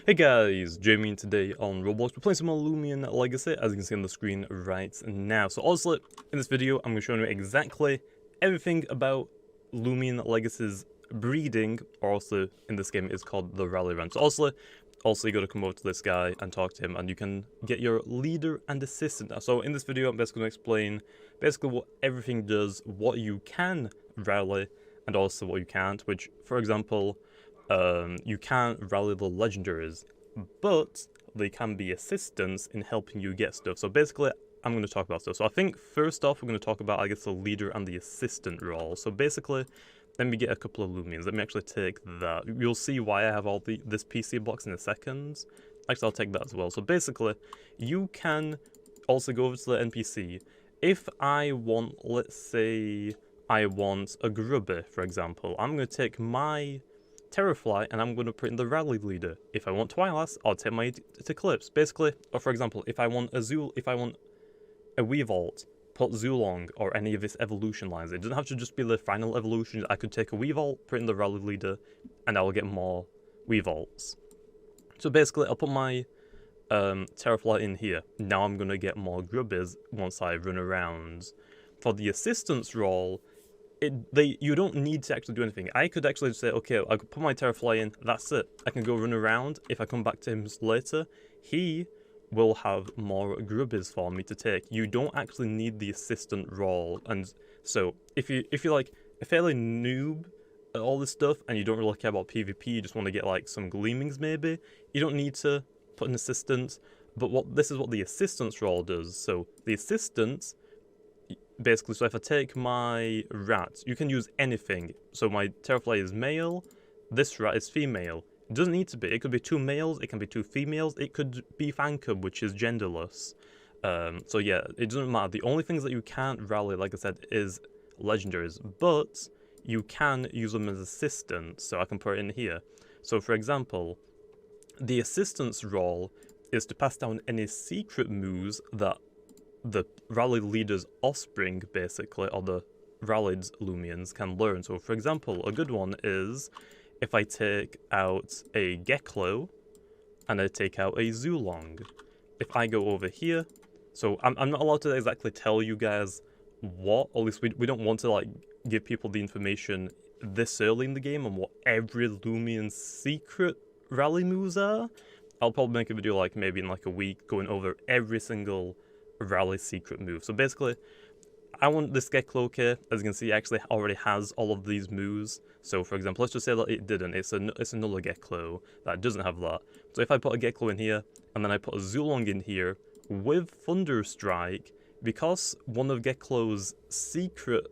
Hey guys, Jamiy today on Roblox. We're playing some more Loomian Legacy, as you can see on the screen right now. So obviously, in this video, I'm going to show you exactly everything about Loomian Legacy's breeding, or also in this game it's called the Rally Ranch. So also you got to come over to this guy and talk to him, and you can get your leader and assistant. So in this video, I'm basically going to explain basically what everything does, what you can rally, and also what you can't, which, for example, you can't rally the legendaries, but they can be assistants in helping you get stuff. So basically, I'm going to talk about stuff. So I think first off, we're going to talk about, I guess, the leader and the assistant role. So basically, let me get a couple of Loomians. Let me actually take that. You'll see why I have all this PC box in a second. Actually, I'll take that as well. So basically, you can also go over to the NPC. If I want, let's say, I want a grubby, for example, I'm going to take my Terrafly and I'm going to put in the rally leader. If I want Twilas, I'll take my Eclipse. Basically, or for example, if I want a Weevault, put Zulong or any of its evolution lines. It doesn't have to just be the final evolution. I could take a Weevault, put in the rally leader, and I will get more Weevaults. So basically, I'll put my Terrafly in here. Now I'm going to get more Grubbies once I run around. For the assistance role, you don't need to actually do anything. I could actually say, okay, I could put my Terrafly in, that's it. I can go run around. If I come back to him later, he will have more grubbies for me to take. You don't actually need the assistant role. And so if you're like a fairly noob at all this stuff and you don't really care about PvP, you just want to get like some gleamings maybe, you don't need to put an assistant. But this is what the assistant's role does. So the assistant, basically, so if I take my rat, you can use anything. So my Terrafly is male, this rat is female. It doesn't need to be. It could be two males, it can be two females, it could be Fancub, which is genderless. So yeah, it doesn't matter. The only things that you can't rally, like I said, is legendaries, but you can use them as assistants, so I can put it in here. So for example, the assistant's role is to pass down any secret moves that the rally leader's offspring, basically, or the rallied Loomians can learn. So for example, a good one is if I take out a Geklo and I take out a Zulong. If I go over here, so I'm not allowed to exactly tell you guys what, or at least we don't want to like give people the information this early in the game on what every Loomian's secret rally moves are. I'll probably make a video like maybe in like a week going over every single rally secret move. So basically, I want this Geklo here, as you can see, actually already has all of these moves. So for example, let's just say that it didn't. It's another Geklo that doesn't have that. So if I put a Geklo in here, and then I put a Zulong in here with Thunder Strike, because one of Geklo's secret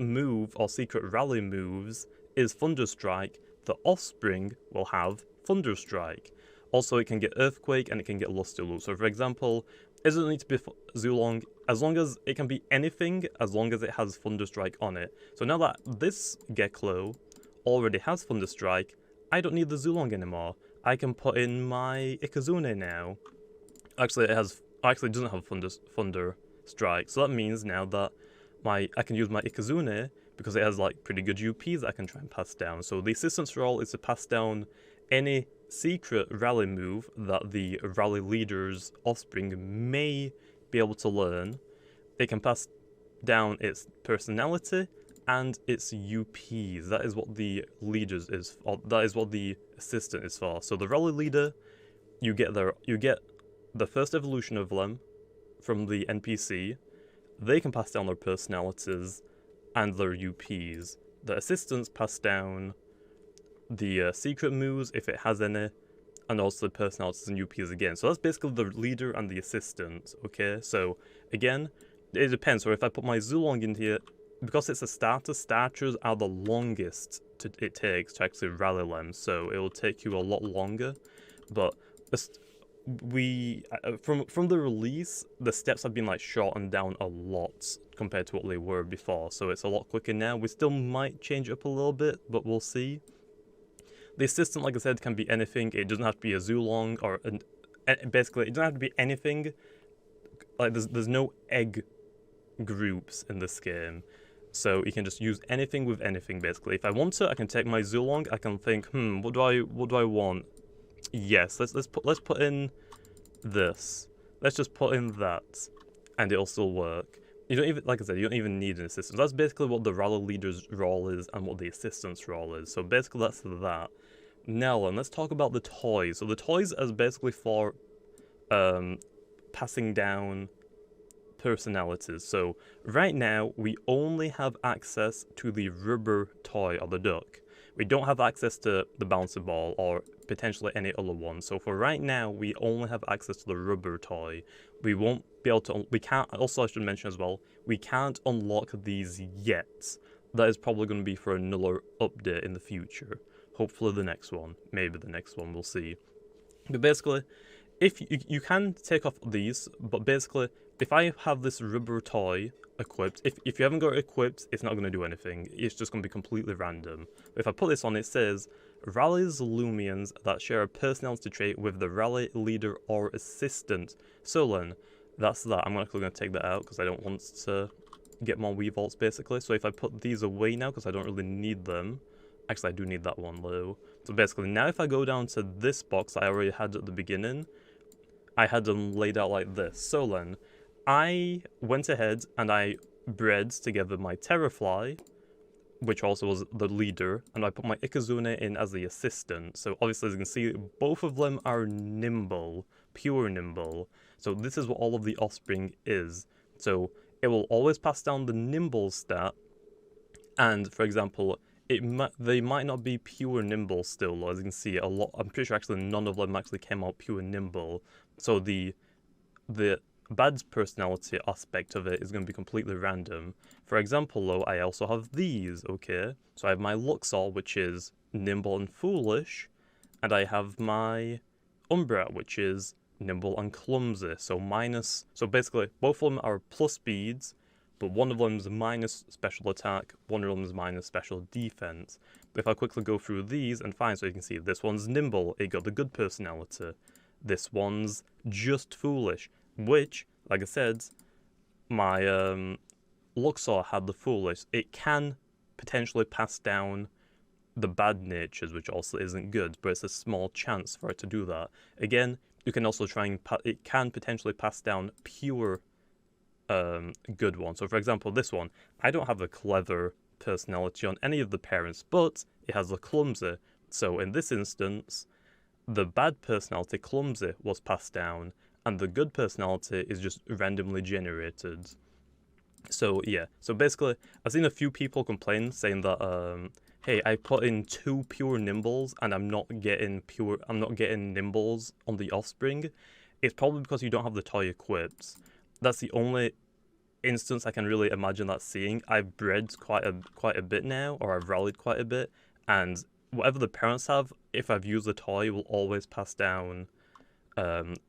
move or secret rally moves is Thunder Strike, the offspring will have Thunder Strike. Also, it can get Earthquake and it can get Lusty Loop. So for example, it doesn't need to be Zulong, as long as it can be anything, as long as it has Thunder Strike on it. So now that this Geklo already has Thunder Strike, I don't need the Zulong anymore. I can put in my Ikazune now. Actually, it doesn't have Thunder Strike, so that means now that I can use my Ikazune because it has like pretty good UPs that I can try and pass down. So the assistant's role is to pass down any secret rally move that the rally leader's offspring may be able to learn. It can pass down its personality and its UPs. That is what the leaders is, or that is what the assistant is for. So the rally leader, you get the first evolution of them from the NPC. They can pass down their personalities and their UPs. The assistants pass down the secret moves, if it has any, and also the personalities and UPs again. So that's basically the leader and the assistant, okay? So, again, it depends. So if I put my Zulong in here, because it's a starter, starters are the longest it takes to actually rally them, so it will take you a lot longer. But from the release, the steps have been like shortened down a lot compared to what they were before, so it's a lot quicker now. We still might change it up a little bit, but we'll see. The assistant, like I said, can be anything. It doesn't have to be a Zulong, or basically, it doesn't have to be anything. Like, there's no egg groups in this game, so you can just use anything with anything, basically. If I want to, I can take my Zulong, I can think, what do I want? yes, let's put in this. Let's just put in that, and it'll still work. You don't even, like I said, you don't even need an assistant. That's basically what the rally leader's role is and what the assistant's role is. So basically that's that. Now then, let's talk about the toys. So the toys is basically for passing down personalities. So right now we only have access to the rubber toy or the duck. We don't have access to the bouncy ball or potentially any other one. So for right now we only have access to the rubber toy. We won't be able to, we can't, also I should mention as well, we can't unlock these yet. That is probably going to be for another update in the future. Hopefully the next one, maybe the next one, we'll see. But basically, if you can take off these, but basically, if I have this rubber toy equipped, if you haven't got it equipped, it's not going to do anything. It's just going to be completely random. But if I put this on, it says, rallies Loomians that share a personality trait with the rally leader or assistant. So then, that's that. I'm actually going to take that out because I don't want to get more Weevaults, basically. So if I put these away now, because I don't really need them. Actually, I do need that one, though. So basically, now if I go down to this box I already had at the beginning, I had them laid out like this. So then, I went ahead and I bred together my Terrafly, which also was the leader, and I put my Ikazune in as the assistant. So obviously, as you can see, both of them are nimble, pure nimble. So this is what all of the offspring is. So it will always pass down the nimble stat, and for example, they might not be pure nimble still, as you can see, I'm pretty sure actually none of them actually came out pure nimble. So the bad's personality aspect of it is going to be completely random. For example, though, I also have these, okay? So I have my Luxor, which is nimble and foolish, and I have my Umbra, which is nimble and clumsy. So basically, both of them are plus speeds, but one of them is minus special attack, one of them is minus special defense. But if I quickly go through these and find, so you can see this one's nimble, it got the good personality. This one's just foolish, which, like I said, my Luxor had the foolish. It can potentially pass down the bad natures, which also isn't good, but it's a small chance for it to do that. Again, you can also try and it can potentially pass down pure good one. So for example, this one, I don't have a clever personality on any of the parents, but it has the clumsy. So in this instance, the bad personality, clumsy, was passed down, and the good personality is just randomly generated. So yeah, so basically, I've seen a few people complain saying that, hey, I put in 2 pure nimbles and I'm not getting nimbles on the offspring. It's probably because you don't have the toy equipped. That's the only instance I can really imagine that seeing. I've bred quite a bit now, or I've rallied quite a bit, and whatever the parents have, if I've used the toy, will always pass down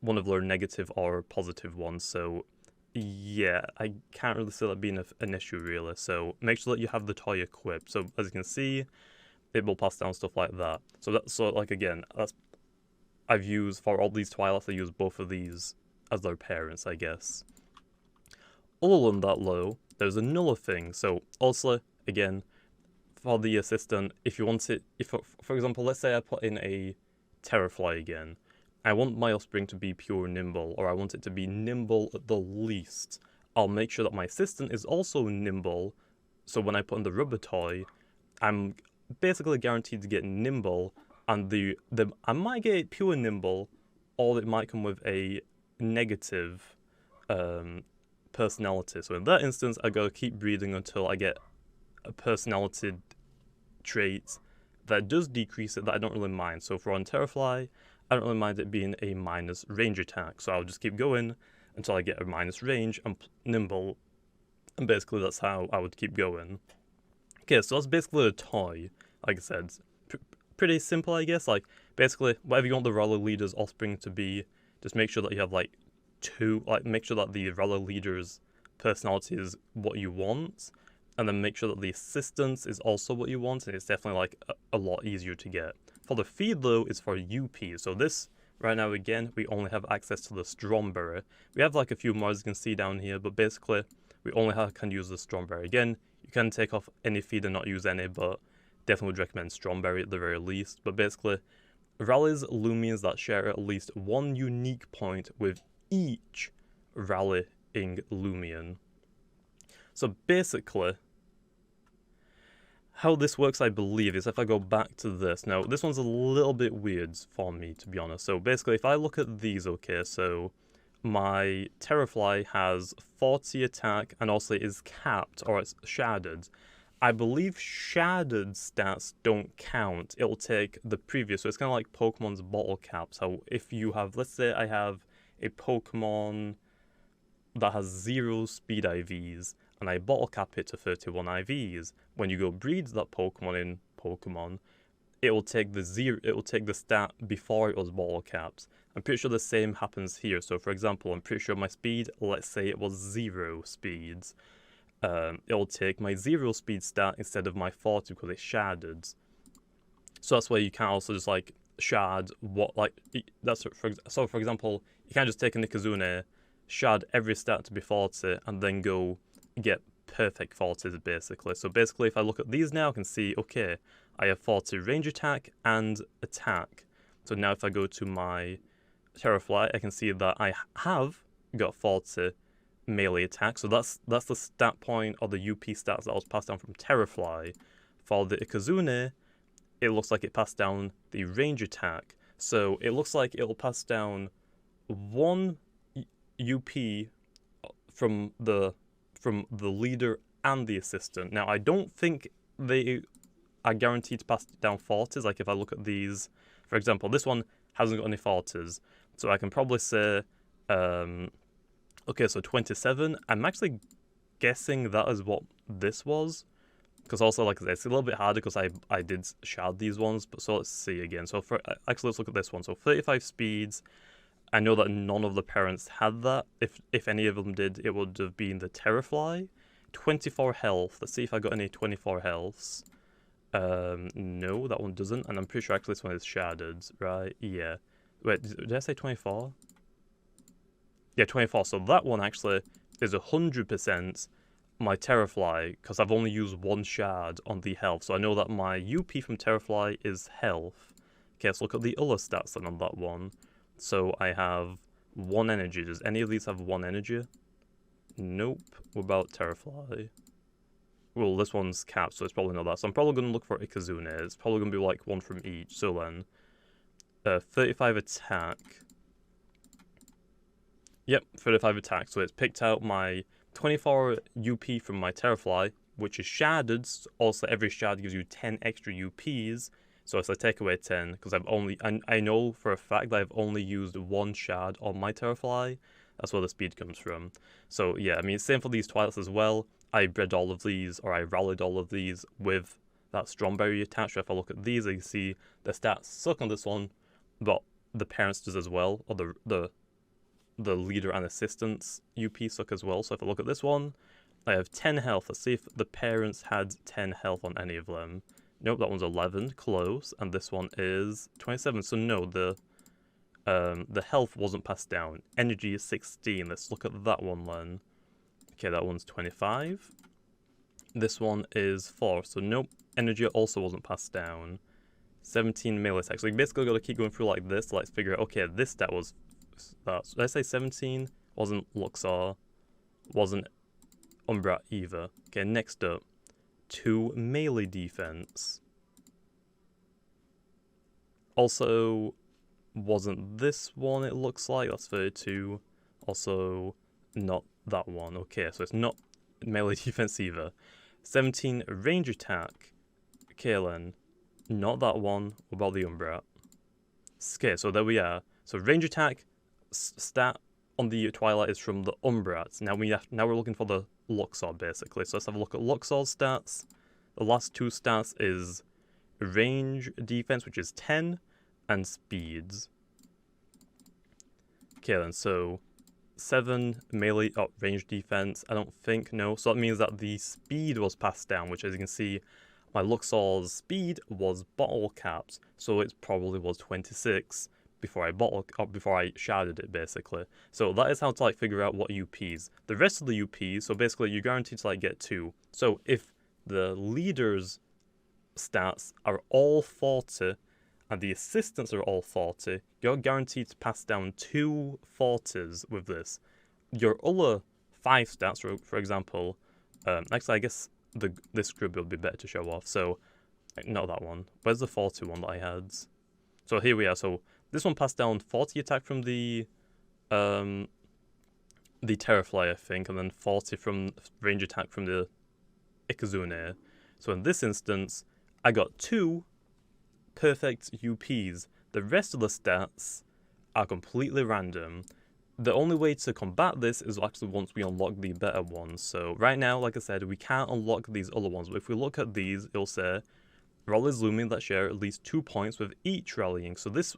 one of their negative or positive ones. So yeah, I can't really see that being an issue really. So make sure that you have the toy equipped. So as you can see, it will pass down stuff like that. So like again, I've used for all these Twilights. I use both of these as their parents, I guess. Other than that, though, there's another thing. So also, again, for the assistant, if you want it, for example, let's say I put in a Terrafly again. I want my offspring to be pure nimble, or I want it to be nimble at the least. I'll make sure that my assistant is also nimble, so when I put in the rubber toy, I'm basically guaranteed to get nimble, and I might get pure nimble, or it might come with a negative personality. So in that instance, I gotta keep breeding until I get a personality trait that does decrease it that I don't really mind. So for on Terrafly, I don't really mind it being a minus range attack. So I'll just keep going until I get a minus range and nimble. And basically that's how I would keep going. Okay, so that's basically a toy. Like I said, pretty simple, I guess. Like, basically, whatever you want the rally leader's offspring to be, just make sure that you have, like, make sure that the rally leader's personality is what you want, and then make sure that the assistance is also what you want, and it's definitely, like, a lot easier to get. For the feed, though, is for UP. So this, right now, again, we only have access to the Stromberry. We have, like, a few more, as you can see down here, but basically, we only can use the Stromberry. Again, you can take off any feed and not use any, but definitely would recommend Stromberry at the very least. But basically, rallies Loomians that share at least one unique point with each rallying Loomian. So basically, how this works, I believe, is if I go back to this. Now, this one's a little bit weird for me, to be honest. So basically, if I look at these, okay, so my Terrafly has 40 attack and also is capped, or it's sharded. I believe sharded stats don't count. It'll take the previous, so it's kind of like Pokemon's bottle cap. So if you have, let's say I have a Pokemon that has 0 speed IVs, and I bottle cap it to 31 IVs. When you go breed that Pokemon in Pokemon, it will take the stat before it was bottle capped. I'm pretty sure the same happens here. So for example, I'm pretty sure my speed, let's say it was 0 speeds. It'll take my 0 speed stat instead of my 40 because it's sharded. So that's why you can also just like shard what, like, that's for example, you can't just take a Nikazune, shard every stat to be 40 and then go get perfect 40s basically. So basically if I look at these now, I can see, okay, I have 40 range attack and attack. So now if I go to my Terrafly, I can see that I have got 40 melee attack. So that's the stat point or the UP stats that was passed down from Terrafly. For the Ikazune, it looks like it passed down the range attack. So it looks like it'll pass down 1 UP from the leader and the assistant. Now, I don't think they are guaranteed to pass down 40s. Like, if I look at these, for example, this one hasn't got any 40s. So I can probably say, okay, so 27. I'm actually guessing that is what this was. Because also, like I said, it's a little bit harder because I did shard these ones. But so let's see again. So actually, let's look at this one. So 35 speeds. I know that none of the parents had that. If any of them did, it would have been the Terrafly. 24 health. Let's see if I got any 24 healths. No, that one doesn't. And I'm pretty sure actually this one is sharded, right? Yeah. Wait, did I say 24? Yeah, 24. So that one actually is 100% my Terrafly, because I've only used 1 shard on the health. So I know that my UP from Terrafly is health. Okay, let's look at the other stats then on that one. So I have 1 energy. Does any of these have 1 energy? Nope. What about Terrafly? Well, this one's capped, so it's probably not that. So I'm probably going to look for Ikazune. It's probably going to be like 1 from each. So then, 35 attack. Yep, 35 attack. So it's picked out my 24 UP from my Terrafly, which is sharded. Also, every shard gives you 10 extra UPs. So if I take away 10, because I know for a fact that I've only used 1 shard on my Terrafly, that's where the speed comes from. So yeah, I mean, same for these Twilights as well. I bred all of these, or I rallied all of these with that Stromberry attached. So if I look at these, I can see the stats suck on this one, but the parents does as well, or the leader and assistants UP suck as well. So if I look at this one, I have 10 health. Let's see if the parents had 10 health on any of them. Nope, that one's 11, close, and this one is 27. So no, the health wasn't passed down. Energy is 16. Let's look at that one then. Okay, that one's 25. This one is 4. So nope, energy also wasn't passed down. 17 melee attack. So you basically got to keep going through like this. Let's figure out. Okay, this stat was that. So did I say 17? Wasn't Luxor. Wasn't Umbra either. Okay, next up. 2 melee defense. Also, wasn't this one, it looks like. That's 32. Also, not that one. Okay, so it's not melee defense either. 17 range attack. Kalen. Not that one. What about the Umbra? Okay, so there we are. So range attack stat on the Twilight is from the Umbrats. Now we're looking for the Luxor basically. So let's have a look at Luxor's stats. The last 2 stats is range defense, which is 10, and speeds. Okay then, so 7 melee range defense. I don't think, no. So that means that the speed was passed down, which as you can see, my Luxor's speed was bottle capped, so it probably was 26 before I sharded it basically. So that is how to like figure out what UPs. The rest of the UPs, so basically you're guaranteed to like get 2. So if the leader's stats are all 40 and the assistants are all 40, you're guaranteed to pass down 2 40s with this. Your other 5 stats, for example, actually I guess this group would be better to show off, so not that one. Where's the 40 one that I had? So here we are, so this one passed down 40 attack from the Terrafly, I think, and then 40 from range attack from the Ikazune. So in this instance, I got 2 perfect UPs. The rest of the stats are completely random. The only way to combat this is actually once we unlock the better ones. So right now, like I said, we can't unlock these other ones, but if we look at these, it'll say rallies Loomian that share at least 2 points with each rallying. So this,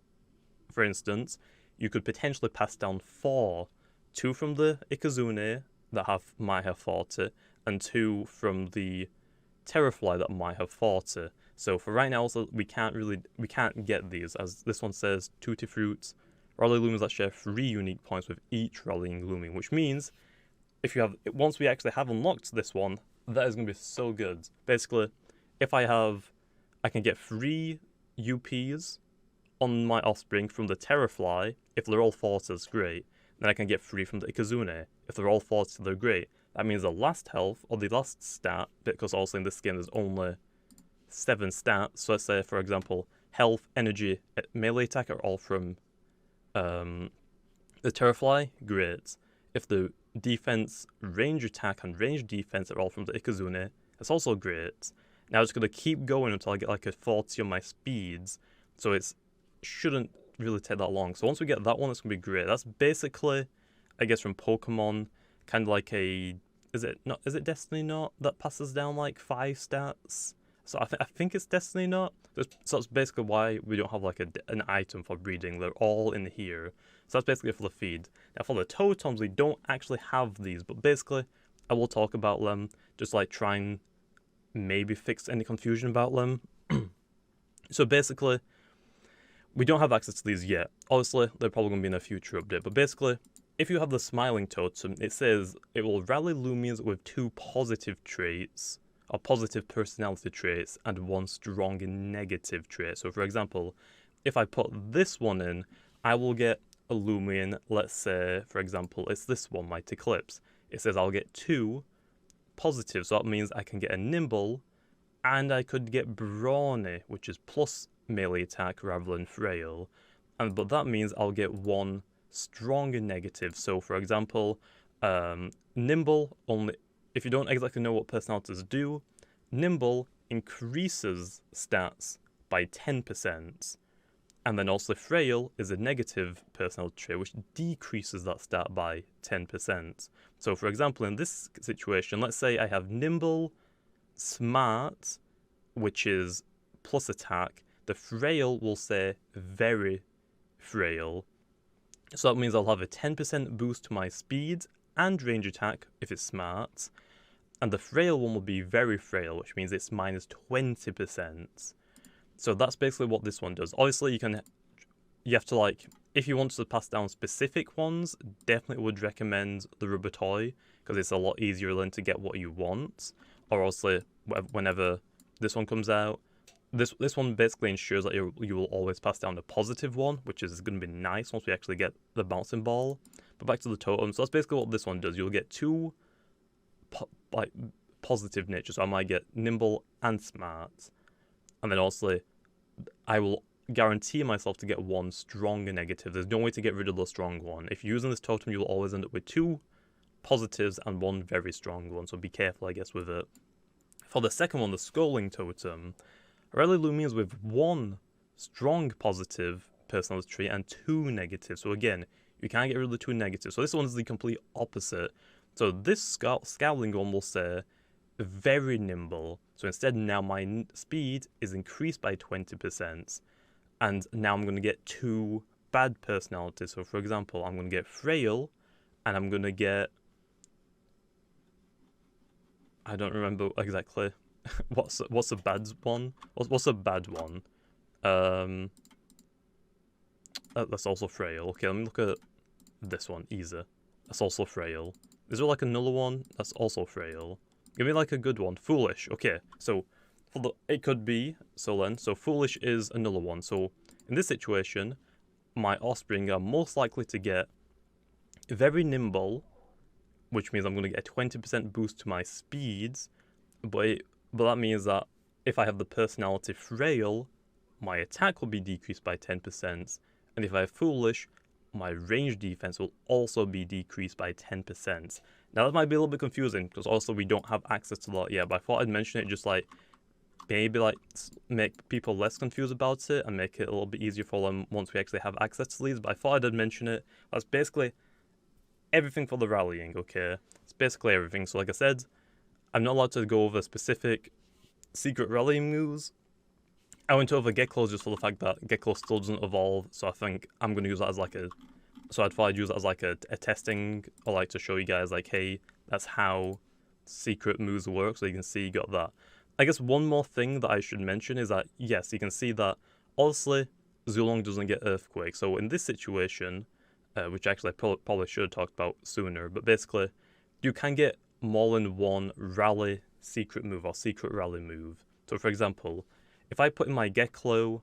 for instance, you could potentially pass down 4. 2 from the Ikazune that might have 40, and 2 from the Terrafly that might have 40. So for right now, also we can't get these, as this one says Tutti Fruits, rally Loomians that share 3 unique points with each rallying Loomian, which means once we actually have unlocked this one, that is going to be so good. Basically, if I can get 3 UPs on my offspring from the Terrafly. If they're all 40s, great. Then I can get 3 from the Ikazune. If they're all 40s, they're great. That means the last health, or the last stat, because also in this game there's only 7 stats, so let's say, for example, health, energy, melee attack are all from the Terrafly, great. If the defense, range attack, and range defense are all from the Ikazune, that's also great. Now I'm just going to keep going until I get like a 40 on my speeds, so it shouldn't really take that long. So once we get that one, it's going to be great. That's basically, I guess, from Pokemon, kind of like a... Is it Destiny Knot that passes down like 5 stats? So I think it's Destiny Knot. So that's basically why we don't have like an item for breeding. They're all in here. So that's basically for the feed. Now for the Totems, we don't actually have these, but basically I will talk about them, just like try and maybe fix any confusion about them. So basically, we don't have access to these yet. Obviously, they're probably going to be in a future update, but basically, if you have the Smiling Totem, it says it will rally Loomians with 2 positive traits, or positive personality traits, and 1 strong negative trait. So for example, if I put this one in, I will get a Loomian, let's say, for example, it's this one, Might Eclipse. It says I'll get 2 positive, so that means I can get a Nimble, and I could get Brawny, which is plus melee attack rather than frail, but that means I'll get 1 strong and negative. So for example, Nimble, only if you don't exactly know what personalities do, Nimble increases stats by 10%, and then also frail is a negative personality trait which decreases that stat by 10%. So for example, in this situation, let's say I have Nimble, Smart, which is plus attack. The frail will say very frail. So that means I'll have a 10% boost to my speed and range attack if it's smart. And the frail one will be very frail, which means it's minus 20%. So that's basically what this one does. Obviously, you have to, like, if you want to pass down specific ones, definitely would recommend the rubber toy, because it's a lot easier than to get what you want. Or also, whenever this one comes out, this one basically ensures that you will always pass down the positive one, which is going to be nice once we actually get the bouncing ball. But back to the totems, so that's basically what this one does. You'll get 2 positive natures, so I might get Nimble and Smart. And then also, I will guarantee myself to get 1 strong and negative. There's no way to get rid of the strong one. If you're using this totem, you'll always end up with 2 positives and 1 very strong one, so be careful, I guess, with it. For the second one, the Scolding Totem, rally Loomians with 1 strong positive personality trait and 2 negative. So again, you can't get rid of the 2 negatives. So this one is the complete opposite. So this Scowling one will say very nimble. So instead now my speed is increased by 20%. And now I'm going to get 2 bad personalities. So for example, I'm going to get frail, and I'm going to get... I don't remember exactly what's a bad one. What's a bad one? That's also frail. Okay, let me look at this one. Easy. That's also frail. Is there like another one that's also frail? Give me like a good one. Foolish. Okay, so it could be. So Foolish is another one. So In this situation, my offspring are most likely to get very nimble, which means I'm going to get a 20% boost to my speeds, but that means that if I have the personality frail, my attack will be decreased by 10%, and if I have foolish, my range defense will also be decreased by 10%. Now that might be a little bit confusing, because also we don't have access to that yet, but I thought I'd mention it just like, maybe like make people less confused about it and make it a little bit easier for them once we actually have access to these, but I thought I'd mention it. That's basically everything for the rallying, okay? It's basically everything. So like I said, I'm not allowed to go over specific secret rallying moves. I went over Get Close just for the fact that Get Close still doesn't evolve, so I think I'm going to use that as like a... So I'd probably use it as like a testing, or like to show you guys like, hey, that's how secret moves work, so you can see you got that. I guess one more thing that I should mention is that, yes, you can see that, obviously, Zulong doesn't get Earthquake, so in this situation, which actually I probably should have talked about sooner, but basically, you can get more than one rally secret move, or secret rally move. So for example, if I put in my Geklo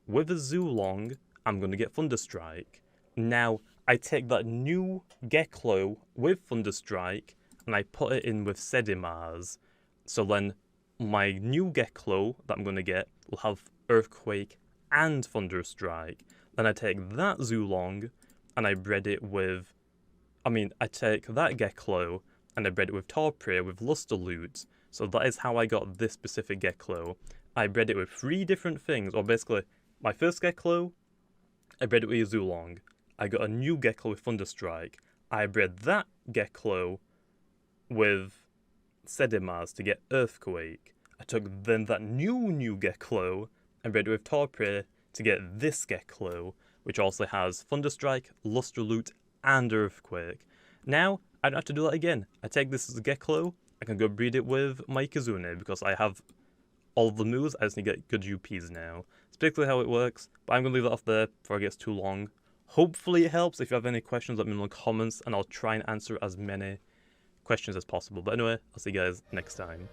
with a Zulong, I'm going to get Thunderstrike. Now, I take that new Geklo with Thunderstrike, and I put it in with Sedimars, so then my new Geklo that I'm going to get will have Earthquake and Thunderstrike. Then I take that Zulong and I bred it with... I take that Geklo and I bred it with Torpray with Luster Loot. So that is how I got this specific Geklo. I bred it with 3 different things, or basically, my first Geklo, I bred it with a Zulong. I got a new Geklo with Thunderstrike. I bred that Geklo with Sedimars to get Earthquake. I took then that new Geklo and bred it with Torpray to get this Geklo, which also has Thunderstrike, Luster Loot, and Earthquake. Now, I don't have to do that again. I take this as a Geklo, I can go breed it with my Ikazune, because I have all of the moves, I just need to get good UPs now. It's basically how it works, but I'm going to leave that off there before it gets too long. Hopefully it helps. If you have any questions, let me know in the comments, and I'll try and answer as many questions as possible. But anyway, I'll see you guys next time.